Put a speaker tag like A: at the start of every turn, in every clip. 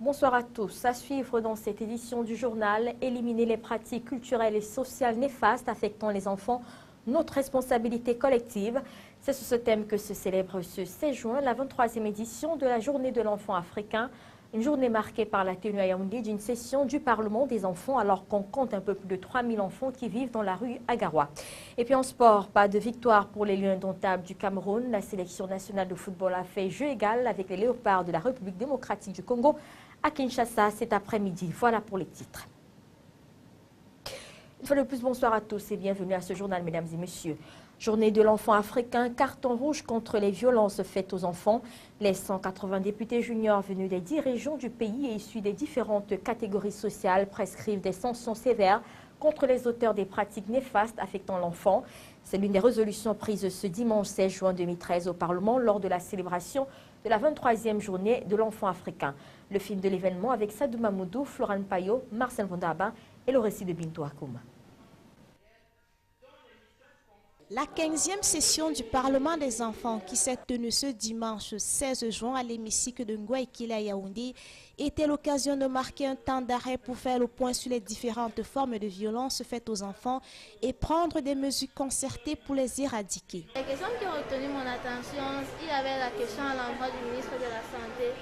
A: Bonsoir à tous. À suivre dans cette édition du journal, éliminer les pratiques culturelles et sociales néfastes affectant les enfants, notre responsabilité collective. C'est sur ce thème que se célèbre ce 16 juin la 23e édition de la Journée de l'enfant africain. Une journée marquée par la tenue à Yaoundé d'une session du Parlement des enfants alors qu'on compte un peu plus de 3000 enfants qui vivent dans la rue à Garoua. Et puis en sport, pas de victoire pour les Lions indomptables du Cameroun. La sélection nationale de football a fait jeu égal avec les Léopards de la République démocratique du Congo à Kinshasa cet après-midi. Voilà pour les titres. Une fois de plus, bonsoir à tous et bienvenue à ce journal, mesdames et messieurs. Journée de l'enfant africain, carton rouge contre les violences faites aux enfants. Les 180 députés juniors venus des 10 régions du pays et issus des différentes catégories sociales prescrivent des sanctions sévères contre les auteurs des pratiques néfastes affectant l'enfant. C'est l'une des résolutions prises ce dimanche 16 juin 2013 au Parlement lors de la célébration de la 23e journée de l'enfant africain. Le film de l'événement avec Sadou Mamoudou, Florent Payot, Marcel Vondaba et le récit de Bintou Akouma.
B: La 15e session du Parlement des enfants qui s'est tenue ce dimanche 16 juin à l'hémicycle de Ngouaïkile à Yaoundé était l'occasion de marquer un temps d'arrêt pour faire le point sur les différentes formes de violence faites aux enfants et prendre des mesures concertées pour les éradiquer.
C: Les questions qui ont retenu mon attention, il y avait la question à l'endroit du ministre de la Santé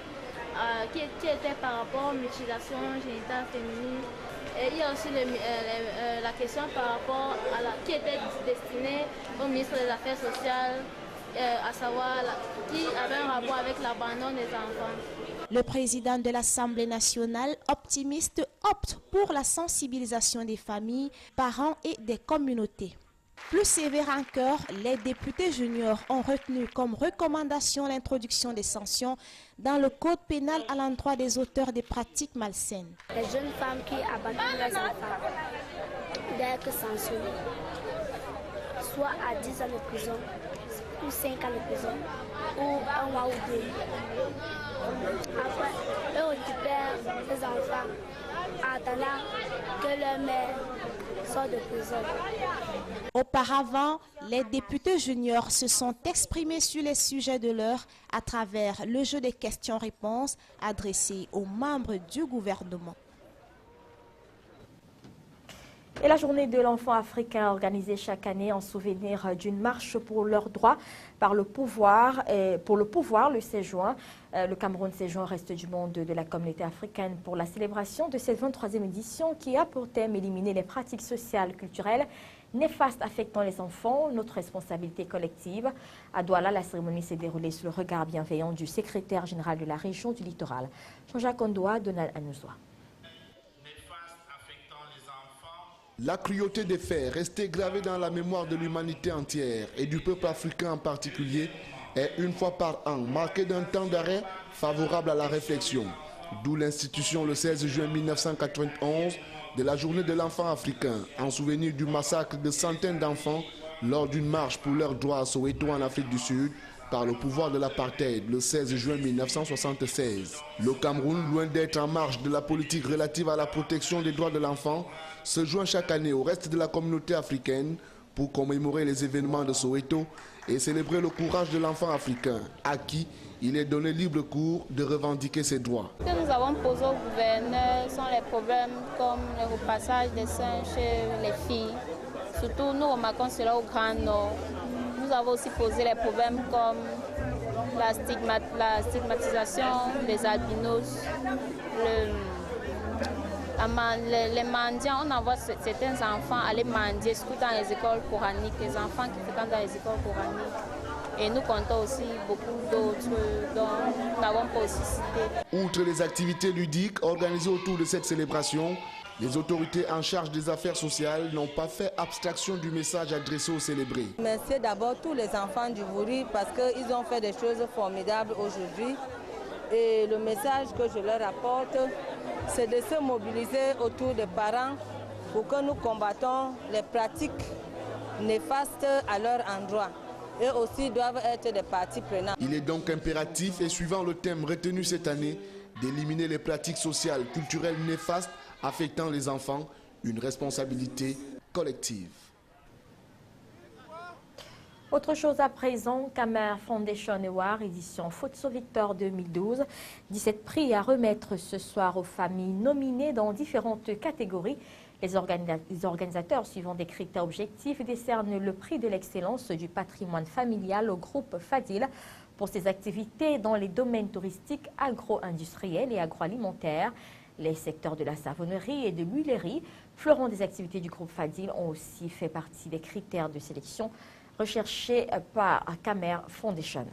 C: qui était par rapport aux mutilations génitales féminines. Et il y a aussi la question par rapport qui était destinée au ministre des Affaires sociales, à savoir qui avait un rapport avec l'abandon des enfants.
B: Le président de l'Assemblée nationale, optimiste, opte pour la sensibilisation des familles, parents et des communautés. Plus sévère encore, les députés juniors ont retenu comme recommandation l'introduction des sanctions dans le code pénal à l'endroit des auteurs des pratiques malsaines.
D: Les jeunes femmes qui abandonnent les enfants doivent être sanctionnées, soit à 10 ans de prison, ou 5 ans de prison, ou 1 mois ou 2. Après, eux récupèrent les enfants en attendant que leur mère sorte de prison.
B: Auparavant, les députés juniors se sont exprimés sur les sujets de l'heure à travers le jeu des questions-réponses adressées aux membres du gouvernement.
A: Et la journée de l'enfant africain organisée chaque année en souvenir d'une marche pour leurs droits par le pouvoir, le 16 juin. Le Cameroun 16 juin reste du monde de la communauté africaine pour la célébration de cette 23e édition qui a pour thème éliminer les pratiques sociales, culturelles néfastes affectant les enfants, notre responsabilité collective. À Douala, la cérémonie s'est déroulée sous le regard bienveillant du secrétaire général de la région du littoral, Jean-Jacques Ondoa, Donald Anouzoua.
E: La cruauté des faits, restée gravée dans la mémoire de l'humanité entière et du peuple africain en particulier, est une fois par an marquée d'un temps d'arrêt favorable à la réflexion. D'où l'institution le 16 juin 1991 de la journée de l'enfant africain, en souvenir du massacre de centaines d'enfants lors d'une marche pour leurs droits à Soweto en Afrique du Sud par le pouvoir de l'apartheid le 16 juin 1976. Le Cameroun, loin d'être en marge de la politique relative à la protection des droits de l'enfant, se joint chaque année au reste de la communauté africaine pour commémorer les événements de Soweto et célébrer le courage de l'enfant africain, à qui il est donné libre cours de revendiquer ses droits.
C: Ce que nous avons posé au gouverneur sont les problèmes comme le repassage des seins chez les filles. Surtout, nous remarquons cela au Grand Nord. Nous avons aussi posé les problèmes comme la stigmatisation des albinos, les mendiants. On envoie certains enfants aller mendier, surtout dans les écoles coraniques, les enfants qui fréquentent dans les écoles coraniques. Et nous comptons aussi beaucoup d'autres dont nous n'avons pas aussi cité.
E: Outre les activités ludiques organisées autour de cette célébration, les autorités en charge des affaires sociales n'ont pas fait abstraction du message adressé aux célébrés.
F: Merci d'abord tous les enfants du Vouri parce qu'ils ont fait des choses formidables aujourd'hui. Et le message que je leur apporte, c'est de se mobiliser autour des parents pour que nous combattons les pratiques néfastes à leur endroit. Eux aussi doivent être des parties prenantes.
E: Il est donc impératif, et suivant le thème retenu cette année, d'éliminer les pratiques sociales, culturelles néfastes affectant les enfants, une responsabilité collective.
A: Autre chose à présent, Camer Foundation Award, édition Futso Victor 2012. 17 prix à remettre ce soir aux familles nominées dans différentes catégories. Les organisateurs, suivant des critères objectifs, décernent le prix de l'excellence du patrimoine familial au groupe Fadil pour ses activités dans les domaines touristiques, agro-industriels et agroalimentaires. Les secteurs de la savonnerie et de l'huilerie, fleurons des activités du groupe Fadil, ont aussi fait partie des critères de sélection recherchés par Camer Foundation.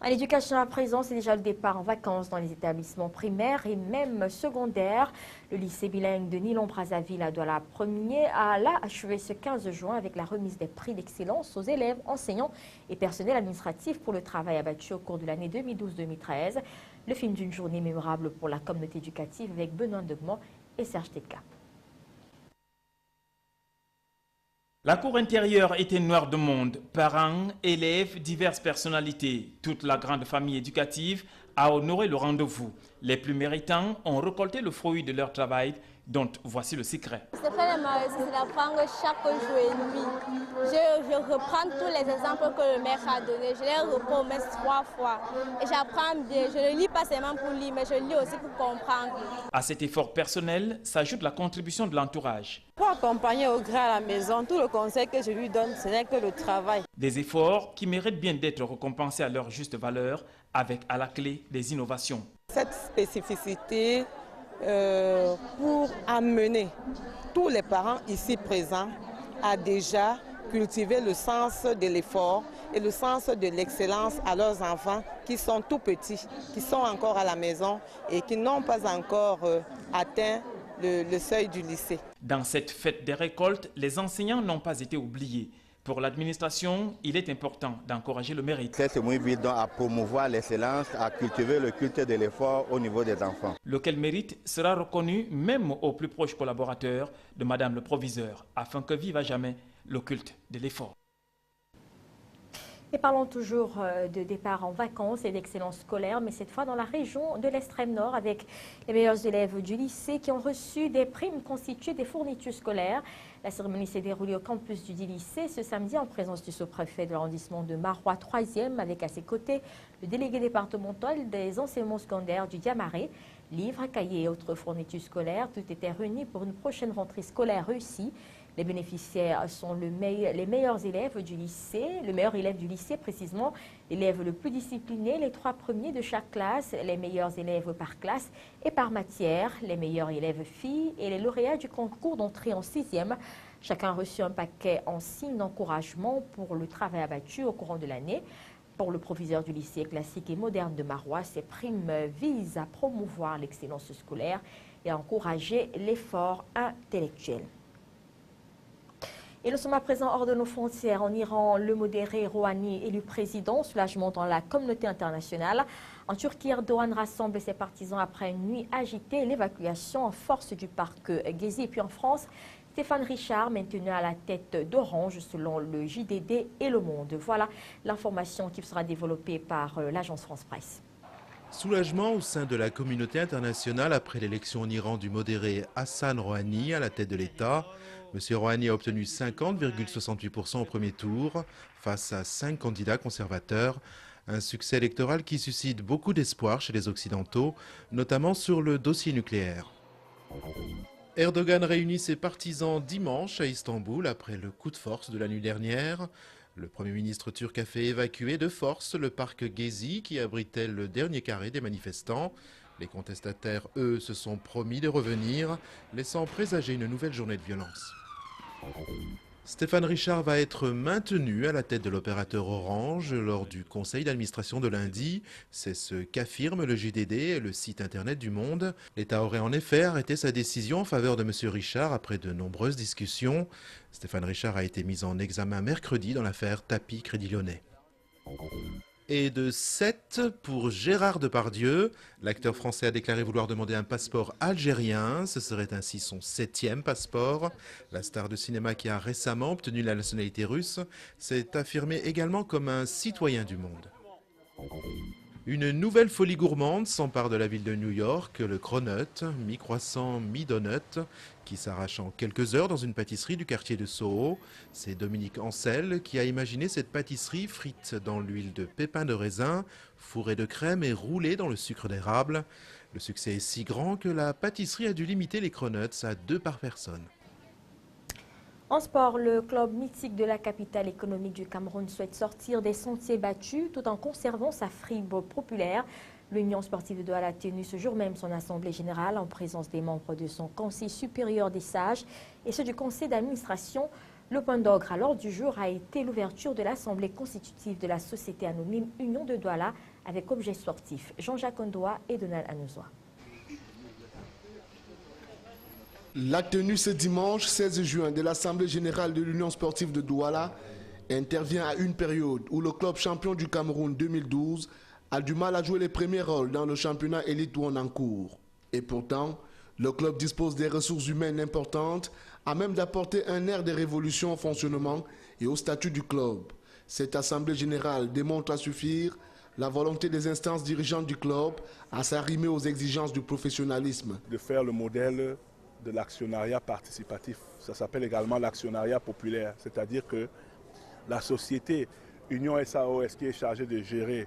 A: À l'éducation à présent, c'est déjà le départ en vacances dans les établissements primaires et même secondaires. Le lycée bilingue de Nilon-Brazzaville doit la première à l'achever ce 15 juin avec la remise des prix d'excellence aux élèves, enseignants et personnels administratifs pour le travail abattu au cours de l'année 2012-2013. Le film d'une journée mémorable pour la communauté éducative avec Benoît Degmont et Serge Tetka.
G: La cour intérieure était noire de monde, parents, élèves, diverses personnalités. Toute la grande famille éducative a honoré le rendez-vous. Les plus méritants ont récolté le fruit de leur travail, dont voici le secret.
C: C'est d'apprendre chaque jour et nuit. Je reprends tous les exemples que le maître a donnés. Je les reprends au moins 3 fois. Et j'apprends bien. Je ne lis pas seulement pour lire, mais je lis aussi pour comprendre.
G: À cet effort personnel s'ajoute la contribution de l'entourage.
F: Pour accompagner au grand à la maison, tout le conseil que je lui donne, ce n'est que le travail.
G: Des efforts qui méritent bien d'être récompensés à leur juste valeur, avec à la clé des innovations.
F: Cette spécificité pour amener tous les parents ici présents à déjà cultiver le sens de l'effort et le sens de l'excellence à leurs enfants qui sont tout petits, qui sont encore à la maison et qui n'ont pas encore atteint le seuil du lycée.
G: Dans cette fête des récoltes, les enseignants n'ont pas été oubliés. Pour l'administration, il est important d'encourager le mérite.
H: C'est muy évident à promouvoir l'excellence, à cultiver le culte de l'effort au niveau des enfants.
G: Lequel mérite sera reconnu même aux plus proches collaborateurs de Madame le Proviseur, afin que vive à jamais le culte de l'effort.
A: Et parlons toujours de départ en vacances et d'excellence scolaire, mais cette fois dans la région de l'extrême nord avec les meilleurs élèves du lycée qui ont reçu des primes constituées des fournitures scolaires. La cérémonie s'est déroulée au campus du lycée ce samedi en présence du sous-préfet de l'arrondissement de Marois 3e avec à ses côtés le délégué départemental des enseignements secondaires du Diamaré. Livres, cahiers et autres fournitures scolaires, tout était réuni pour une prochaine rentrée scolaire réussie. Les bénéficiaires sont les meilleurs élèves du lycée, le meilleur élève du lycée précisément, l'élève le plus discipliné, les 3 premiers de chaque classe, les meilleurs élèves par classe et par matière, les meilleurs élèves filles et les lauréats du concours d'entrée en 6e. Chacun a reçu un paquet en signe d'encouragement pour le travail abattu au courant de l'année. Pour le proviseur du lycée classique et moderne de Marois, ces primes visent à promouvoir l'excellence scolaire et à encourager l'effort intellectuel. Et nous sommes à présent hors de nos frontières. En Iran, le modéré Rouhani élu président, soulagement dans la communauté internationale. En Turquie, Erdogan rassemble ses partisans après une nuit agitée et l'évacuation en force du parc Gezi. Et puis en France, Stéphane Richard maintenu à la tête d'Orange selon le JDD et Le Monde. Voilà l'information qui sera développée par l'agence France Presse.
I: Soulagement au sein de la communauté internationale après l'élection en Iran du modéré Hassan Rouhani à la tête de l'État. M. Rouhani a obtenu 50,68% au premier tour face à 5 candidats conservateurs. Un succès électoral qui suscite beaucoup d'espoir chez les Occidentaux, notamment sur le dossier nucléaire. Erdogan réunit ses partisans dimanche à Istanbul après le coup de force de la nuit dernière. Le Premier ministre turc a fait évacuer de force le parc Gezi qui abritait le dernier carré des manifestants. Les contestataires, eux, se sont promis de revenir, laissant présager une nouvelle journée de violence. Stéphane Richard va être maintenu à la tête de l'opérateur Orange lors du conseil d'administration de lundi. C'est ce qu'affirme le JDD et le site internet du Monde. L'État aurait en effet arrêté sa décision en faveur de M. Richard après de nombreuses discussions. Stéphane Richard a été mis en examen mercredi dans l'affaire Tapi Crédit Lyonnais. Et de 7 pour Gérard Depardieu. L'acteur français a déclaré vouloir demander un passeport algérien. Ce serait ainsi son 7e passeport. La star de cinéma qui a récemment obtenu la nationalité russe s'est affirmée également comme un citoyen du monde. Une nouvelle folie gourmande s'empare de la ville de New York, le cronut, mi-croissant, mi-donut, qui s'arrache en quelques heures dans une pâtisserie du quartier de Soho. C'est Dominique Ancel qui a imaginé cette pâtisserie frite dans l'huile de pépins de raisin, fourrée de crème et roulée dans le sucre d'érable. Le succès est si grand que la pâtisserie a dû limiter les cronuts à 2 par personne.
A: En sport, le club mythique de la capitale économique du Cameroun souhaite sortir des sentiers battus tout en conservant sa fibre populaire. L'Union sportive de Douala a tenu ce jour même son assemblée générale en présence des membres de son conseil supérieur des sages et ceux du conseil d'administration. Le point d'orgue à l'ordre du jour a été l'ouverture de l'assemblée constitutive de la société anonyme Union de Douala avec objet sportif. Jean-Jacques Ondoa et Donald Anouzoa.
E: La tenue ce dimanche 16 juin de l'Assemblée générale de l'Union sportive de Douala intervient à une période où le club champion du Cameroun 2012 a du mal à jouer les premiers rôles dans le championnat élite One en cours. Et pourtant, le club dispose des ressources humaines importantes à même d'apporter un air de révolution au fonctionnement et au statut du club. Cette Assemblée générale démontre à suffire la volonté des instances dirigeantes du club à s'arrimer aux exigences du professionnalisme.
J: De faire le modèle de l'actionnariat participatif. Ça s'appelle également l'actionnariat populaire, c'est-à-dire que la société Union SAOS qui est chargée de gérer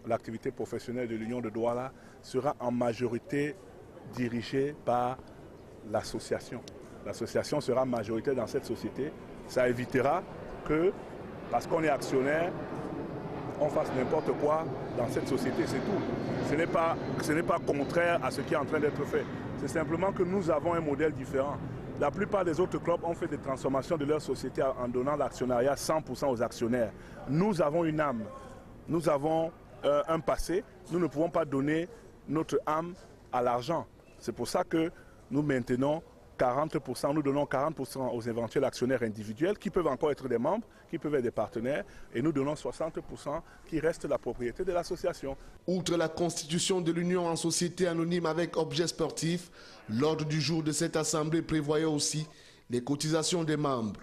J: l'activité professionnelle de l'Union de Douala sera en majorité dirigée par l'association. L'association sera majoritaire dans cette société. Ça évitera que, parce qu'on est actionnaire, on fasse n'importe quoi dans cette société, c'est tout. Ce n'est pas contraire à ce qui est en train d'être fait. C'est simplement que nous avons un modèle différent. La plupart des autres clubs ont fait des transformations de leur société en donnant l'actionnariat 100% aux actionnaires. Nous avons une âme, nous avons un passé, nous ne pouvons pas donner notre âme à l'argent. C'est pour ça que nous maintenons 40%, nous donnons 40% aux éventuels actionnaires individuels qui peuvent encore être des membres, qui peuvent être des partenaires, et nous donnons 60% qui reste la propriété de l'association.
E: Outre la constitution de l'Union en société anonyme avec objet sportif, l'ordre du jour de cette assemblée prévoyait aussi les cotisations des membres.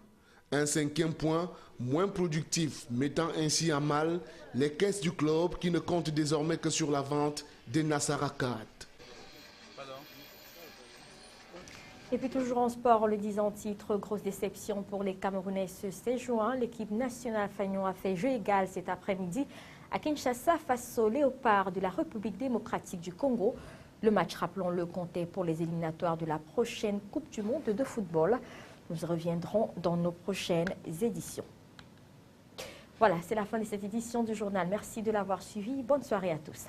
E: Un 5e point, moins productif, mettant ainsi à mal les caisses du club qui ne comptent désormais que sur la vente des Nassarakat.
A: Et puis toujours en sport, le 10 en titre, grosse déception pour les Camerounais ce 16 juin. L'équipe nationale Fagnon a fait jeu égal cet après-midi à Kinshasa face aux Léopards de la République démocratique du Congo. Le match, rappelons-le, comptait pour les éliminatoires de la prochaine Coupe du monde de football. Nous y reviendrons dans nos prochaines éditions. Voilà, c'est la fin de cette édition du journal. Merci de l'avoir suivi. Bonne soirée à tous.